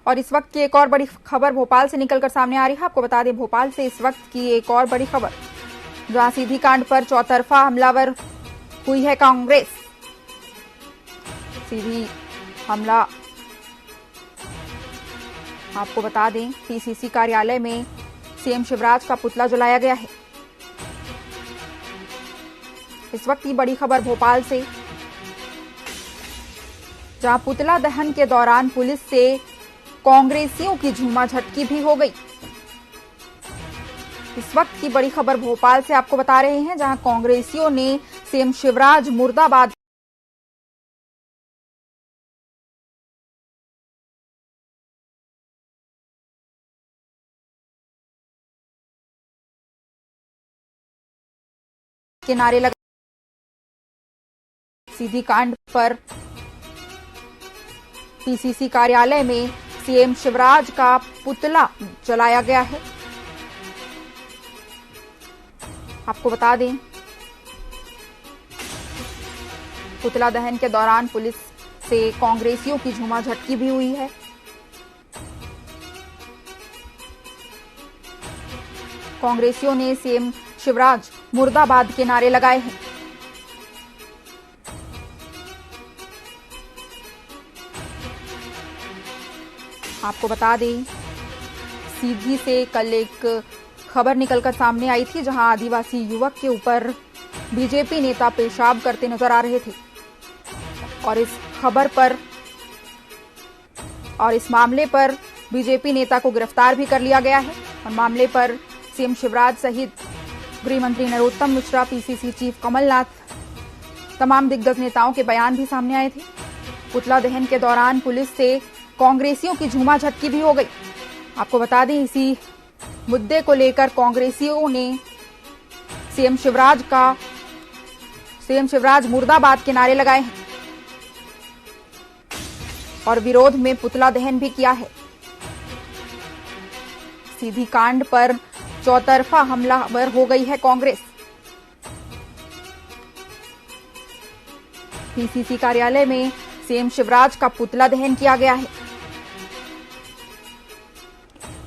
और इस वक्त की एक और बड़ी खबर भोपाल से निकलकर सामने आ रही है। आपको बता दें, भोपाल से इस वक्त की एक और बड़ी खबर, जहां सीधी कांड पर चौतरफा हमलावर हुई है कांग्रेस। सीधी हमला, आपको बता दें, पीसीसी कार्यालय में सीएम शिवराज का पुतला जलाया गया है। इस वक्त की बड़ी खबर भोपाल से, जहां पुतला दहन के दौरान पुलिस से कांग्रेसियों की झूमाझटकी भी हो गई। इस वक्त की बड़ी खबर भोपाल से आपको बता रहे हैं, जहां कांग्रेसियों ने सीएम शिवराज मुर्दाबाद के नारे लगाए। सीधी कांड पर पीसीसी कार्यालय में सीएम शिवराज का पुतला जलाया गया है। आपको बता दें, पुतला दहन के दौरान पुलिस से कांग्रेसियों की झूमाझटकी भी हुई है। कांग्रेसियों ने सीएम शिवराज मुर्दाबाद के नारे लगाए हैं। आपको बता दें, सीधी से कल एक खबर निकलकर सामने आई थी, जहां आदिवासी युवक के ऊपर बीजेपी नेता पेशाब करते नजर आ रहे थे। और इस खबर पर और इस मामले पर बीजेपी नेता को गिरफ्तार भी कर लिया गया है। और मामले पर सीएम शिवराज सहित गृह मंत्री नरोत्तम मिश्रा, पीसीसी चीफ कमलनाथ, तमाम दिग्गज नेताओं के बयान भी सामने आए थे। पुतला दहन के दौरान पुलिस से कांग्रेसियों की झूमाझटकी भी हो गई। आपको बता दें, इसी मुद्दे को लेकर कांग्रेसियों ने सीएम शिवराज मुर्दाबाद के नारे लगाए हैं और विरोध में पुतला दहन भी किया है। सीधी कांड पर चौतरफा हमलावर हो गई है कांग्रेस। पीसीसी कार्यालय में सीएम शिवराज का पुतला दहन किया गया है।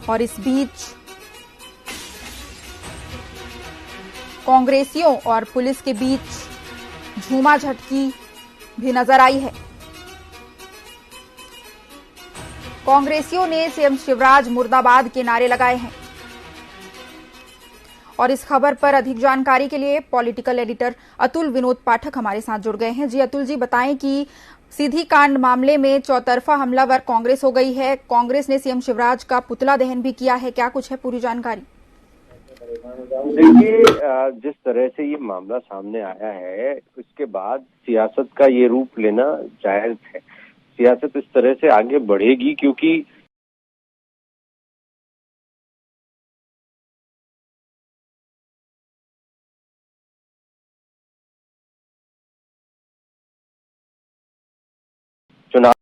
और इस बीच कांग्रेसियों और पुलिस के बीच झूमाझटकी भी नजर आई है। कांग्रेसियों ने सीएम शिवराज मुर्दाबाद के नारे लगाए हैं। और इस खबर पर अधिक जानकारी के लिए पॉलिटिकल एडिटर अतुल विनोद पाठक हमारे साथ जुड़ गए हैं। जी अतुल जी, बताएं कि सीधी कांड मामले में चौतरफा हमलावर कांग्रेस हो गई है। कांग्रेस ने सीएम शिवराज का पुतला दहन भी किया है, क्या कुछ है पूरी जानकारी? देखिए, जिस तरह से ये मामला सामने आया है, उसके बाद सियासत का ये रूप लेना जायज है। सियासत इस तरह से आगे बढ़ेगी क्योंकि चुनाव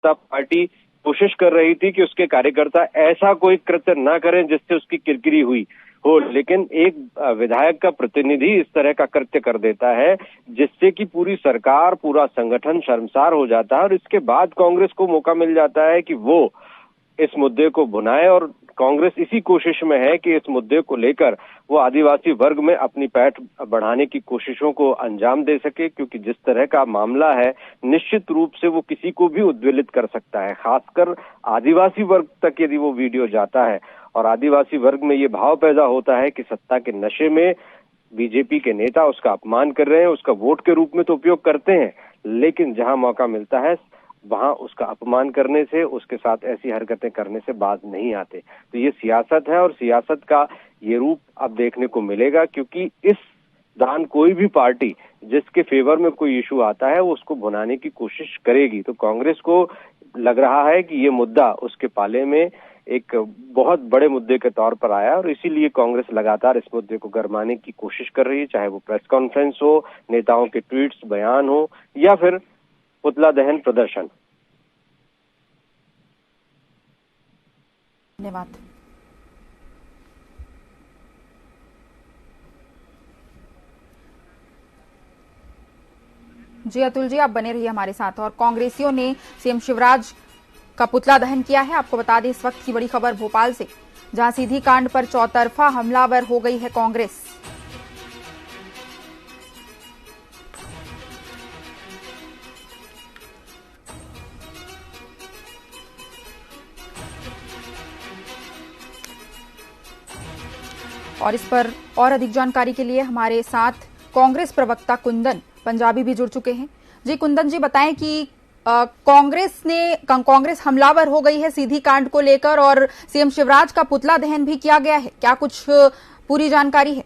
पार्टी कोशिश कर रही थी कि उसके कार्यकर्ता ऐसा कोई कृत्य न करें जिससे उसकी किरकिरी हुई हो, लेकिन एक विधायक का प्रतिनिधि इस तरह का कृत्य कर देता है जिससे कि पूरी सरकार, पूरा संगठन शर्मसार हो जाता है। और इसके बाद कांग्रेस को मौका मिल जाता है कि वो इस मुद्दे को भुनाए। और कांग्रेस इसी कोशिश में है कि इस मुद्दे को लेकर वो आदिवासी वर्ग में अपनी पैठ बढ़ाने की कोशिशों को अंजाम दे सके, क्योंकि जिस तरह का मामला है, निश्चित रूप से वो किसी को भी उद्वेलित कर सकता है, खासकर आदिवासी वर्ग तक यदि वो वीडियो जाता है। और आदिवासी वर्ग में ये भाव पैदा होता है कि सत्ता के नशे में बीजेपी के नेता उसका अपमान कर रहे हैं, उसका वोट के रूप में तो उपयोग करते हैं, लेकिन जहां मौका मिलता है वहां उसका अपमान करने से, उसके साथ ऐसी हरकतें करने से बाज नहीं आते। तो ये सियासत है और सियासत का ये रूप अब देखने को मिलेगा, क्योंकि इस दौरान कोई भी पार्टी जिसके फेवर में कोई इशू आता है वो उसको भुनाने की कोशिश करेगी। तो कांग्रेस को लग रहा है कि ये मुद्दा उसके पाले में एक बहुत बड़े मुद्दे के तौर पर आया और इसीलिए कांग्रेस लगातार इस मुद्दे को गरमाने की कोशिश कर रही है, चाहे वो प्रेस कॉन्फ्रेंस हो, नेताओं के ट्वीट्स, बयान हो या फिर पुतला दहन प्रदर्शन। धन्यवाद। जी अतुल जी, आप बने रहिए हमारे साथ। और कांग्रेसियों ने सीएम शिवराज का पुतला दहन किया है। आपको बता दें इस वक्त की बड़ी खबर भोपाल से, जहां सीधी कांड पर चौतरफा हमलावर हो गई है कांग्रेस। और इस पर और अधिक जानकारी के लिए हमारे साथ कांग्रेस प्रवक्ता कुंदन पंजाबी भी जुड़ चुके हैं। जी कुंदन जी, बताएं कि कांग्रेस हमलावर हो गई है सीधी कांड को लेकर और सीएम शिवराज का पुतला दहन भी किया गया है, क्या कुछ पूरी जानकारी है?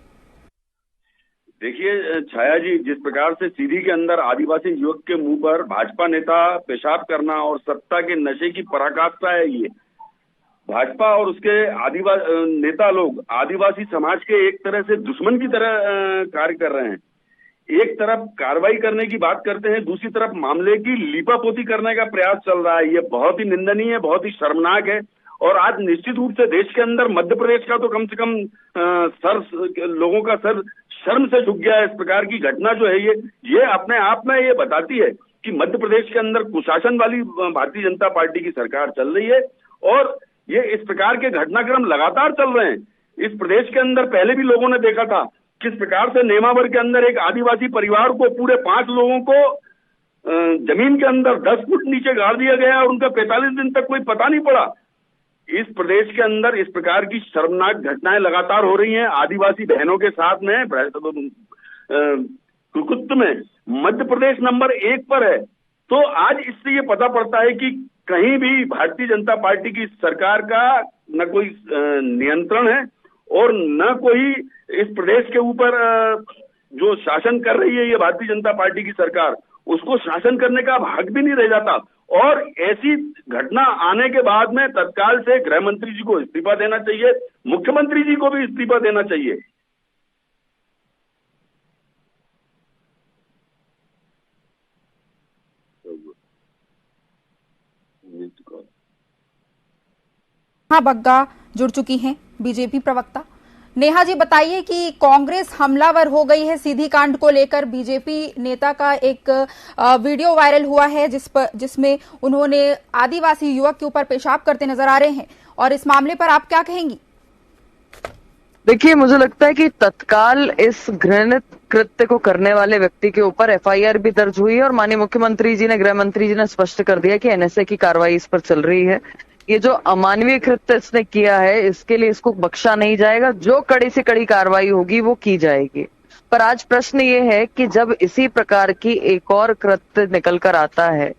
देखिए छाया जी, जिस प्रकार से सीधी के अंदर आदिवासी युवक के मुंह पर भाजपा नेता पेशाब करना और सत्ता के नशे की पराकाष्ठा है, ये भाजपा और उसके नेता लोग आदिवासी समाज के एक तरह से दुश्मन की तरह कार्य कर रहे हैं। एक तरफ कार्रवाई करने की बात करते हैं, दूसरी तरफ मामले की लीपापोती करने का प्रयास चल रहा है। ये बहुत ही निंदनीय है, बहुत ही शर्मनाक है। और आज निश्चित रूप से देश के अंदर मध्य प्रदेश का तो कम से कम लोगों का सर शर्म से झुक गया है। इस प्रकार की घटना जो है ये अपने आप में ये बताती है कि मध्य प्रदेश के अंदर कुशासन वाली भारतीय जनता पार्टी की सरकार चल रही है और ये इस प्रकार के घटनाक्रम लगातार चल रहे हैं। इस प्रदेश के अंदर पहले भी लोगों ने देखा था किस प्रकार से नेमावर के अंदर एक आदिवासी परिवार को पूरे 5 लोगों को जमीन के अंदर 10 फुट नीचे गाड़ दिया गया और उनका 45 दिन तक कोई पता नहीं पड़ा। इस प्रदेश के अंदर इस प्रकार की शर्मनाक घटनाएं लगातार हो रही हैं। आदिवासी बहनों के साथ में कुरुक्षेत्र में मध्य प्रदेश नंबर 1 पर है। तो आज इससे ये पता पड़ता है कि कहीं भी भारतीय जनता पार्टी की सरकार का न कोई नियंत्रण है और न कोई इस प्रदेश के ऊपर जो शासन कर रही है ये भारतीय जनता पार्टी की सरकार, उसको शासन करने का भाग भी नहीं रह जाता। और ऐसी घटना आने के बाद में तत्काल से गृह मंत्री जी को इस्तीफा देना चाहिए, मुख्यमंत्री जी को भी इस्तीफा देना चाहिए। हाँ, बग्गा जुड़ चुकी हैं बीजेपी प्रवक्ता। नेहा जी, बताइए कि कांग्रेस हमलावर हो गई है सीधी कांड को लेकर। बीजेपी नेता का एक वीडियो वायरल हुआ है जिसमें उन्होंने आदिवासी युवक के ऊपर पेशाब करते नजर आ रहे हैं, और इस मामले पर आप क्या कहेंगी? देखिए, मुझे लगता है कि तत्काल इस घृणित कृत्य को करने वाले व्यक्ति के ऊपर एफआईआर भी दर्ज हुई है और माननीय मुख्यमंत्री जी ने, गृह मंत्री जी ने स्पष्ट कर दिया कि एनएसए की कार्रवाई इस पर चल रही है। ये जो अमानवीय कृत्य इसने किया है, इसके लिए इसको बख्शा नहीं जाएगा। जो कड़ी से कड़ी कार्रवाई होगी वो की जाएगी। पर आज प्रश्न ये है कि जब इसी प्रकार की एक और कृत्य निकल कर आता है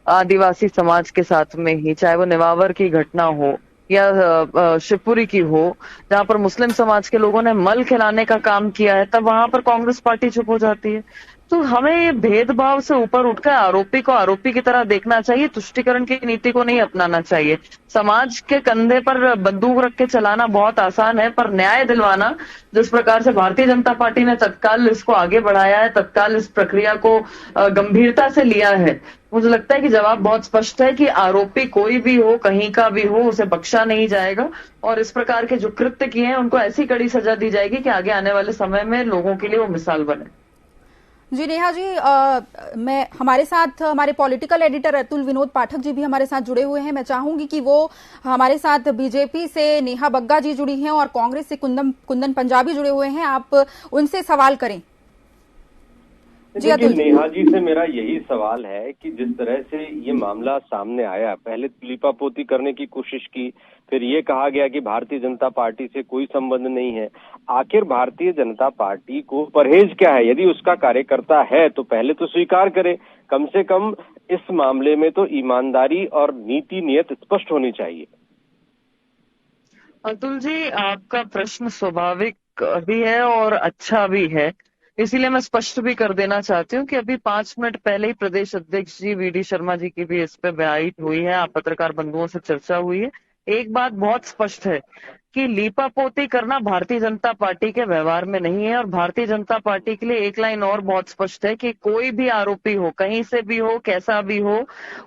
आदिवासी समाज के साथ में ही, चाहे वो नेमावर की घटना हो या शिवपुरी की हो, जहां पर मुस्लिम समाज के लोगों ने मल खिलाने का काम किया है, तब वहां पर कांग्रेस पार्टी चुप हो जाती है। तो हमें ये भेदभाव से ऊपर उठकर आरोपी को आरोपी की तरह देखना चाहिए, तुष्टीकरण की नीति को नहीं अपनाना चाहिए। समाज के कंधे पर बंदूक रख के चलाना बहुत आसान है, पर न्याय दिलवाना, जिस प्रकार से भारतीय जनता पार्टी ने तत्काल इसको आगे बढ़ाया है, तत्काल इस प्रक्रिया को गंभीरता से लिया है, मुझे लगता है कि जवाब बहुत स्पष्ट है कि आरोपी कोई भी हो, कहीं का भी हो, उसे बख्शा नहीं जाएगा और इस प्रकार के जो कृत्य किए हैं उनको ऐसी कड़ी सजा दी जाएगी कि आगे आने वाले समय में लोगों के लिए वो मिसाल बने। जी नेहा जी, हमारे साथ हमारे पॉलिटिकल एडिटर अतुल विनोद पाठक जी भी हमारे साथ जुड़े हुए हैं। मैं चाहूंगी कि वो हमारे साथ बीजेपी से नेहा बग्गा जी जुड़ी हैं और कांग्रेस से कुंदन पंजाबी जुड़े हुए हैं, आप उनसे सवाल करें। जी अतुल, नेहा जी से मेरा यही सवाल है कि जिस तरह से ये मामला सामने आया, पहले लीपापोती करने की कोशिश की, फिर ये कहा गया कि भारतीय जनता पार्टी से कोई संबंध नहीं है। आखिर भारतीय जनता पार्टी को परहेज क्या है? यदि उसका कार्यकर्ता है तो पहले तो स्वीकार करे, कम से कम इस मामले में तो ईमानदारी और नीति नियत स्पष्ट होनी चाहिए। अतुल जी, आपका प्रश्न स्वाभाविक भी है और अच्छा भी है, इसीलिए मैं स्पष्ट भी कर देना चाहती हूँ कि अभी 5 मिनट पहले ही प्रदेश अध्यक्ष जी वी डी शर्मा जी की भी इस पे बाइट हुई है, आप पत्रकार बंधुओं से चर्चा हुई है। एक बात बहुत स्पष्ट है कि लीपापोती करना भारतीय जनता पार्टी के व्यवहार में नहीं है। और भारतीय जनता पार्टी के लिए एक लाइन और बहुत स्पष्ट है कि कोई भी आरोपी हो, कहीं से भी हो, कैसा भी हो,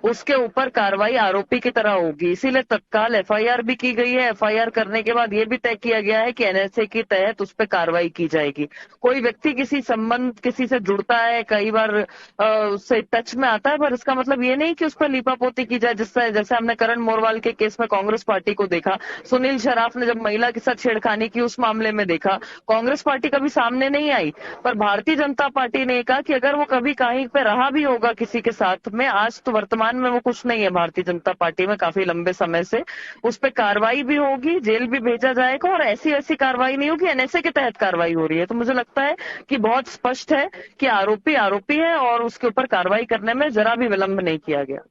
उसके ऊपर कार्रवाई आरोपी की तरह होगी। इसीलिए तत्काल एफआईआर भी की गई है। एफआईआर करने के बाद यह भी तय किया गया है कि एनएसए के तहत उस पर कार्रवाई की जाएगी। कोई व्यक्ति किसी से जुड़ता है, कई बार उससे टच में आता है, पर इसका मतलब ये नहीं कि उस पर लीपापोती की जाए। जैसे हमने करण मोरवाल के केस में कांग्रेस पार्टी को देखा, सुनील शराफ ने जब महिला के साथ छेड़खानी की उस मामले में देखा, कांग्रेस पार्टी कभी सामने नहीं आई। पर भारतीय जनता पार्टी ने कहा कि अगर वो कभी कहीं पे रहा भी होगा किसी के साथ में, आज तो वर्तमान में वो कुछ नहीं है भारतीय जनता पार्टी में काफी लंबे समय से, उस पर कार्रवाई भी होगी, जेल भी भेजा जाएगा। और ऐसी वैसी कार्रवाई नहीं होगी, एनएसए के तहत कार्रवाई हो रही है। तो मुझे लगता है कि बहुत स्पष्ट है कि आरोपी आरोपी है और उसके ऊपर कार्रवाई करने में जरा भी विलंब नहीं किया गया।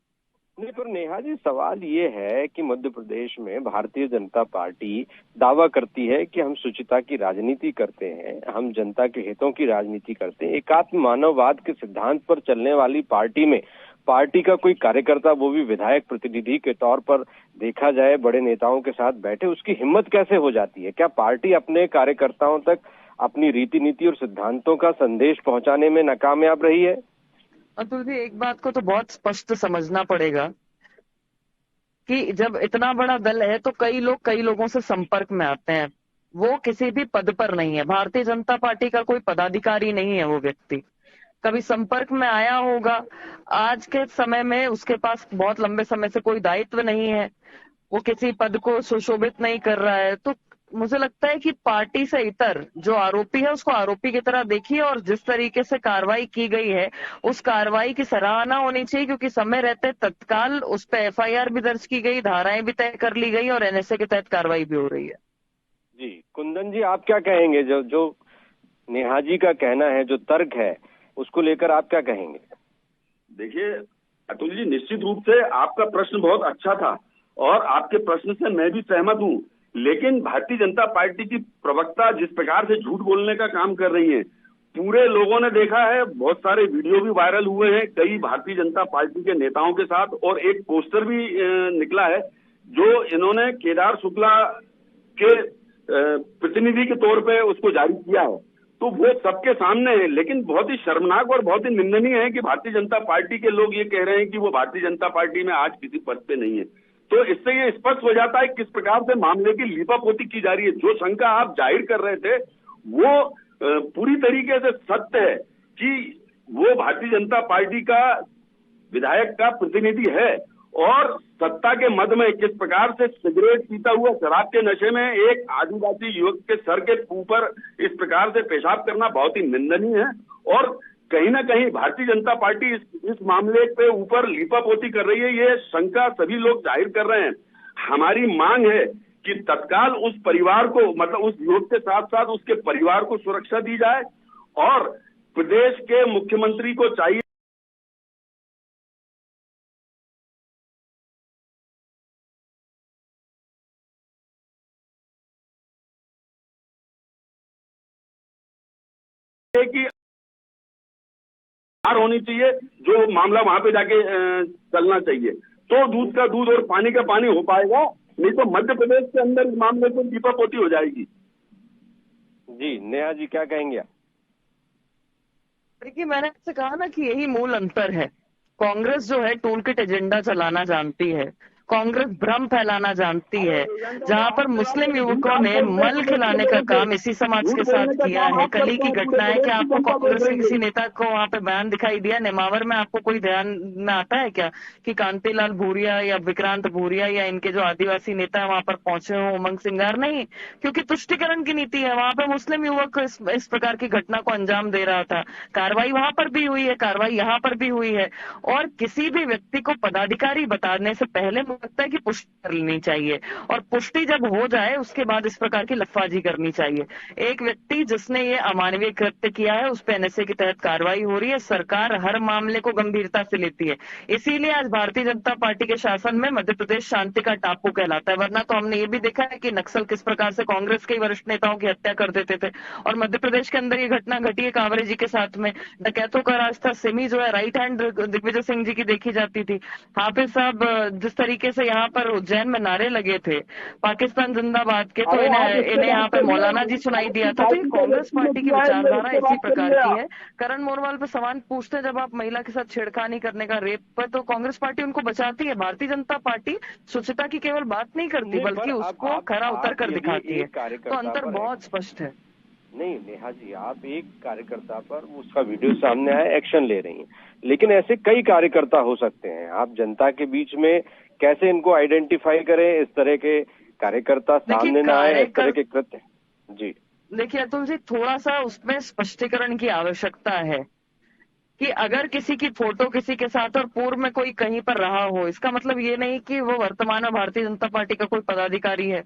नहीं, पर नेहा जी, सवाल ये है कि मध्य प्रदेश में भारतीय जनता पार्टी दावा करती है कि हम शुचिता की राजनीति करते हैं, हम जनता के हितों की राजनीति करते हैं। एकात्म मानववाद के सिद्धांत पर चलने वाली पार्टी में पार्टी का कोई कार्यकर्ता, वो भी विधायक प्रतिनिधि के तौर पर देखा जाए, बड़े नेताओं के साथ बैठे, उसकी हिम्मत कैसे हो जाती है? क्या पार्टी अपने कार्यकर्ताओं तक अपनी रीति नीति और सिद्धांतों का संदेश पहुंचाने में नाकामयाब रही है? अतुल जी, एक बात को तो बहुत स्पष्ट समझना पड़ेगा कि जब इतना बड़ा दल है तो कई लोगों से संपर्क में आते हैं। वो किसी भी पद पर नहीं है, भारतीय जनता पार्टी का कोई पदाधिकारी नहीं है वो व्यक्ति। कभी संपर्क में आया होगा, आज के समय में उसके पास बहुत लंबे समय से कोई दायित्व नहीं है, वो किसी पद को सुशोभित नहीं कर रहा है। तो मुझे लगता है कि पार्टी से इतर जो आरोपी है उसको आरोपी की तरह देखिए, और जिस तरीके से कार्रवाई की गई है उस कार्रवाई की सराहना होनी चाहिए, क्योंकि समय रहते तत्काल उस पर एफआईआर भी दर्ज की गई, धाराएं भी तय कर ली गई और एनएसए के तहत कार्रवाई भी हो रही है। जी, कुंदन जी, आप क्या कहेंगे? जो नेहा जी का कहना है, जो तर्क है, उसको लेकर आप क्या कहेंगे? देखिए अतुल जी, निश्चित रूप से आपका प्रश्न बहुत अच्छा था और आपके प्रश्न से मैं भी सहमत हूँ। लेकिन भारतीय जनता पार्टी की प्रवक्ता जिस प्रकार से झूठ बोलने का काम कर रही है, पूरे लोगों ने देखा है, बहुत सारे वीडियो भी वायरल हुए हैं कई भारतीय जनता पार्टी के नेताओं के साथ, और एक पोस्टर भी निकला है जो इन्होंने केदार शुक्ला के प्रतिनिधि के तौर पे उसको जारी किया है। तो वो सबके सामने है, लेकिन बहुत ही शर्मनाक और बहुत ही निंदनीय है कि भारतीय जनता पार्टी के लोग ये कह रहे हैं कि वो भारतीय जनता पार्टी में आज किसी पद पे नहीं है। तो इससे ये स्पष्ट हो जाता है किस प्रकार से मामले की लीपापोती की जा रही है। जो शंका आप जाहिर कर रहे थे वो पूरी तरीके से सत्य है कि वो भारतीय जनता पार्टी का विधायक का प्रतिनिधि है, और सत्ता के मद में किस प्रकार से सिगरेट पीता हुआ शराब के नशे में एक आदिवासी युवक के सर के ऊपर इस प्रकार से पेशाब करना बहुत ही निंदनीय है। और कहीं ना कहीं भारतीय जनता पार्टी इस मामले पे ऊपर लीपापोती कर रही है, ये शंका सभी लोग जाहिर कर रहे हैं। हमारी मांग है कि तत्काल उस परिवार को, मतलब उस युवक के साथ साथ उसके परिवार को सुरक्षा दी जाए, और प्रदेश के मुख्यमंत्री को चाहिए कि होनी चाहिए, जो मामला वहां पे जाके चलना चाहिए, तो दूध का दूध और पानी का पानी हो पाएगा। नहीं तो मध्य प्रदेश के अंदर इस मामले को लीपापोती हो जाएगी। जी, नेहा जी, क्या कहेंगे आप? देखिए, मैंने आपसे कहा ना कि यही मूल अंतर है। कांग्रेस जो है टूल किट एजेंडा चलाना जानती है, कांग्रेस भ्रम फैलाना जानती है। जहां पर मुस्लिम युवकों ने मल खिलाने का काम इसी समाज के साथ किया है। कल ही की घटना है कि आपको कांग्रेस के किसी नेता को वहां पे बयान दिखाई दिया नेमावर में? आपको कोई ध्यान में आता है क्या कि कांतिलाल भूरिया या विक्रांत भूरिया या इनके जो आदिवासी नेता है वहां पर पहुंचे हो? उमंग सिंगार नहीं, क्योंकि तुष्टिकरण की नीति है। वहां पर मुस्लिम युवक इस प्रकार की घटना को अंजाम दे रहा था। कार्रवाई वहां पर भी हुई है, कार्रवाई यहाँ पर भी हुई है। और किसी भी व्यक्ति को पदाधिकारी बताने से पहले लगता है कि पुष्टि कर लेनी चाहिए, और पुष्टि जब हो जाए उसके बाद इस प्रकार की लफाजी करनी चाहिए। एक व्यक्ति जिसने ये अमानवीय कृत्य किया है उस पर एनएसए के तहत कार्रवाई हो रही है। सरकार हर मामले को गंभीरता से लेती है, इसीलिए आज भारतीय जनता पार्टी के शासन में मध्य प्रदेश शांति का टापू कहलाता है। वरना तो हमने ये भी देखा है कि नक्सल किस प्रकार से कांग्रेस के वरिष्ठ नेताओं की हत्या कर देते थे, और मध्य प्रदेश के अंदर ये घटना घटी है कांवरे जी के साथ में। डकैतों का राज था, सिमी जो है राइट हैंड दिग्विजय सिंह जी की देखी जाती थी। हाफिज साहब जिस तरीके तरीके से यहाँ पर उज्जैन में नारे लगे थे पाकिस्तान जिंदाबाद के, तो इन्हें यहाँ पे मौलाना जी सुनाई दिया था। तो ये कांग्रेस पार्टी की विचारधारा इसी प्रकार की है। करण मोरवाल पे सवाल पूछते हैं जब आप महिला के साथ छेड़खानी करने का, रेप पर, तो कांग्रेस पार्टी उनको बचाती है। भारतीय जनता पार्टी स्वच्छता की केवल बात नहीं करती बल्कि उसको खरा उतर कर दिखाती है। तो अंतर बहुत स्पष्ट है। नहीं नेहा जी, आप एक कार्यकर्ता पर उसका वीडियो सामने आया, एक्शन ले रही हैं, लेकिन ऐसे कई कार्यकर्ता हो सकते हैं। आप जनता के बीच में कैसे इनको आइडेंटिफाई करें, इस तरह के कार्यकर्ता सामने ना आए, इस तरह के कृत्य। जी देखिए अतुल जी, थोड़ा सा उसमें स्पष्टीकरण की आवश्यकता है कि अगर किसी की फोटो किसी के साथ और पूर्व में कोई कहीं पर रहा हो, इसका मतलब ये नहीं कि वो वर्तमान में भारतीय जनता पार्टी का कोई पदाधिकारी है।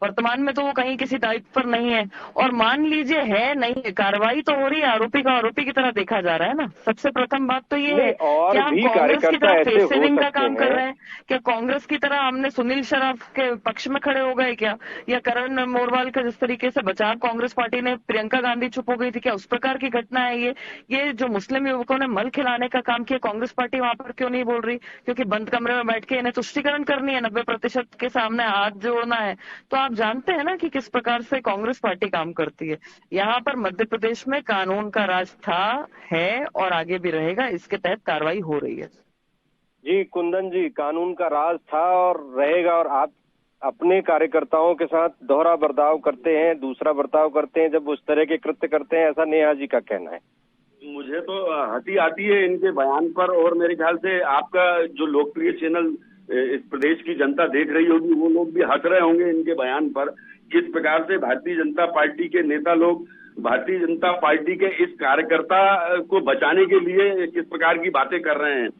वर्तमान में तो वो कहीं किसी दायित्व पर नहीं है। और मान लीजिए है नहीं है, कार्रवाई तो हो रही है, आरोपी का आरोपी की तरह देखा जा रहा है ना। सबसे प्रथम बात तो ये है कि हम कांग्रेस की तरह फेस सेविंग का काम कर रहे हैं क्या? कांग्रेस की तरह हमने सुनील शराफ के पक्ष में खड़े हो गए क्या? या करण मोरवाल का जिस तरीके से बचाव कांग्रेस पार्टी ने, प्रियंका गांधी चुप हो गई थी क्या, उस प्रकार की घटना है ये जो मुस्लिम युवकों ने मल खिलाने का काम किया, कांग्रेस पार्टी वहां पर क्यों नहीं बोल रही? क्योंकि बंद कमरे में बैठ के इन्हें तुष्टीकरण करनी है, 90% के सामने हाथ जोड़ना है। तो आप जानते हैं ना कि किस प्रकार से कांग्रेस पार्टी काम करती है। यहाँ पर मध्य प्रदेश में कानून का राज था, है और आगे भी रहेगा। इसके तहत कार्रवाई हो रही है। जी कुंदन जी, कानून का राज था और रहेगा, और आप अपने कार्यकर्ताओं के साथ दोहरा बर्ताव करते हैं, दूसरा बर्ताव करते हैं जब उस तरह के कृत्य करते हैं, ऐसा नेहा जी का कहना है। मुझे तो हंसी आती है इनके बयान पर, और मेरे ख्याल से आपका जो लोकप्रिय चैनल इस प्रदेश की जनता देख रही होगी, वो लोग भी हंस रहे होंगे इनके बयान पर। किस प्रकार से भारतीय जनता पार्टी के नेता लोग भारतीय जनता पार्टी के इस कार्यकर्ता को बचाने के लिए किस प्रकार की बातें कर रहे हैं।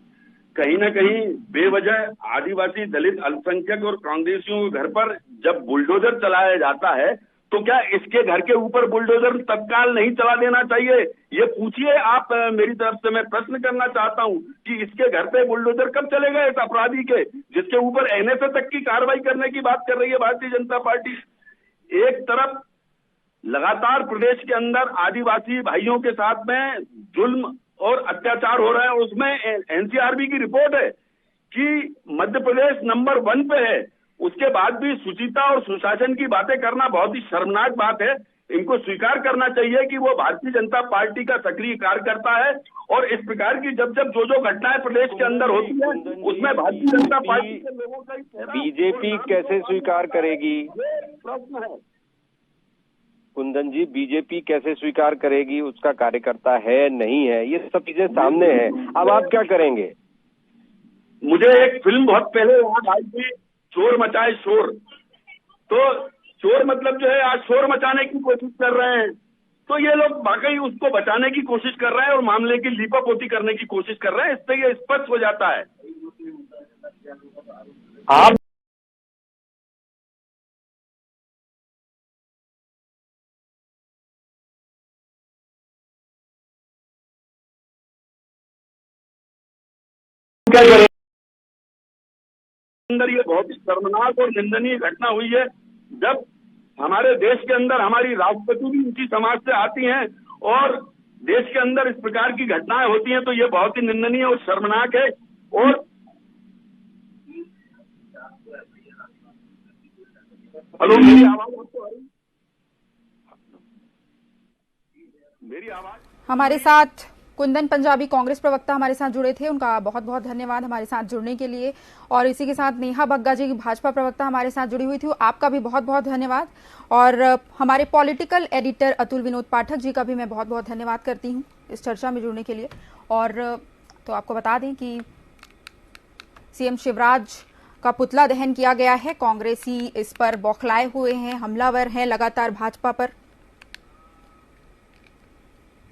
कहीं ना कहीं बेवजह आदिवासी, दलित, अल्पसंख्यक और कांग्रेसियों के घर पर जब बुलडोजर चलाया जाता है, तो क्या इसके घर के ऊपर बुलडोजर तत्काल नहीं चला देना चाहिए? ये पूछिए आप मेरी तरफ से। मैं प्रश्न करना चाहता हूं कि इसके घर पे बुलडोजर कब चलेगा इस अपराधी के, जिसके ऊपर एनएसए तक की कार्रवाई करने की बात कर रही है भारतीय जनता पार्टी। एक तरफ लगातार प्रदेश के अंदर आदिवासी भाइयों के साथ में जुल्म और अत्याचार हो रहा है, उसमें एनसीआरबी की रिपोर्ट है कि मध्य प्रदेश नंबर 1 पे है। उसके बाद भी शुचिता और सुशासन की बातें करना बहुत ही शर्मनाक बात है। इनको स्वीकार करना चाहिए कि वो भारतीय जनता पार्टी का सक्रिय कार्यकर्ता है, और इस प्रकार की जब जो घटनाएं प्रदेश के अंदर होती है उसमें भारतीय जनता पार्टी के लोगों का ही बीजेपी कैसे स्वीकार करेगी? प्रश्न है कुंदन जी, बीजेपी कैसे स्वीकार करेगी? उसका कार्यकर्ता है नहीं है, ये सब चीजें सामने है। अब आप क्या करेंगे? मुझे एक फिल्म बहुत पहले याद आई थी, चोर मचाए शोर। तो चोर मतलब जो है आज शोर मचाने की कोशिश कर रहे हैं, तो ये लोग वाकई उसको बचाने की कोशिश कर रहे हैं और मामले की लीपापोती करने की कोशिश कर रहे हैं। इससे ये स्पष्ट हो जाता है। आप क्या करें? अंदर ये बहुत ही शर्मनाक और निंदनीय घटना हुई है, जब हमारे देश के अंदर हमारी राष्ट्रपति भी उसी समाज से आती हैं और देश के अंदर इस प्रकार की घटनाएं होती हैं, तो ये बहुत ही निंदनीय और शर्मनाक है। और हेलो, मेरी आवाज आपको आ रही? मेरी आवाज? हमारे साथ कुंदन पंजाबी कांग्रेस प्रवक्ता हमारे साथ जुड़े थे, उनका बहुत बहुत धन्यवाद हमारे साथ जुड़ने के लिए। और इसी के साथ नेहा बग्गा जी भाजपा प्रवक्ता हमारे साथ जुड़ी हुई थी, आपका भी बहुत बहुत धन्यवाद। और हमारे पॉलिटिकल एडिटर अतुल विनोद पाठक जी का भी मैं बहुत बहुत धन्यवाद करती हूं इस चर्चा में जुड़ने के लिए। और तो आपको बता दें कि सीएम शिवराज का पुतला दहन किया गया है। कांग्रेसी इस पर बौखलाए हुए हैं, हमलावर हैं लगातार भाजपा पर।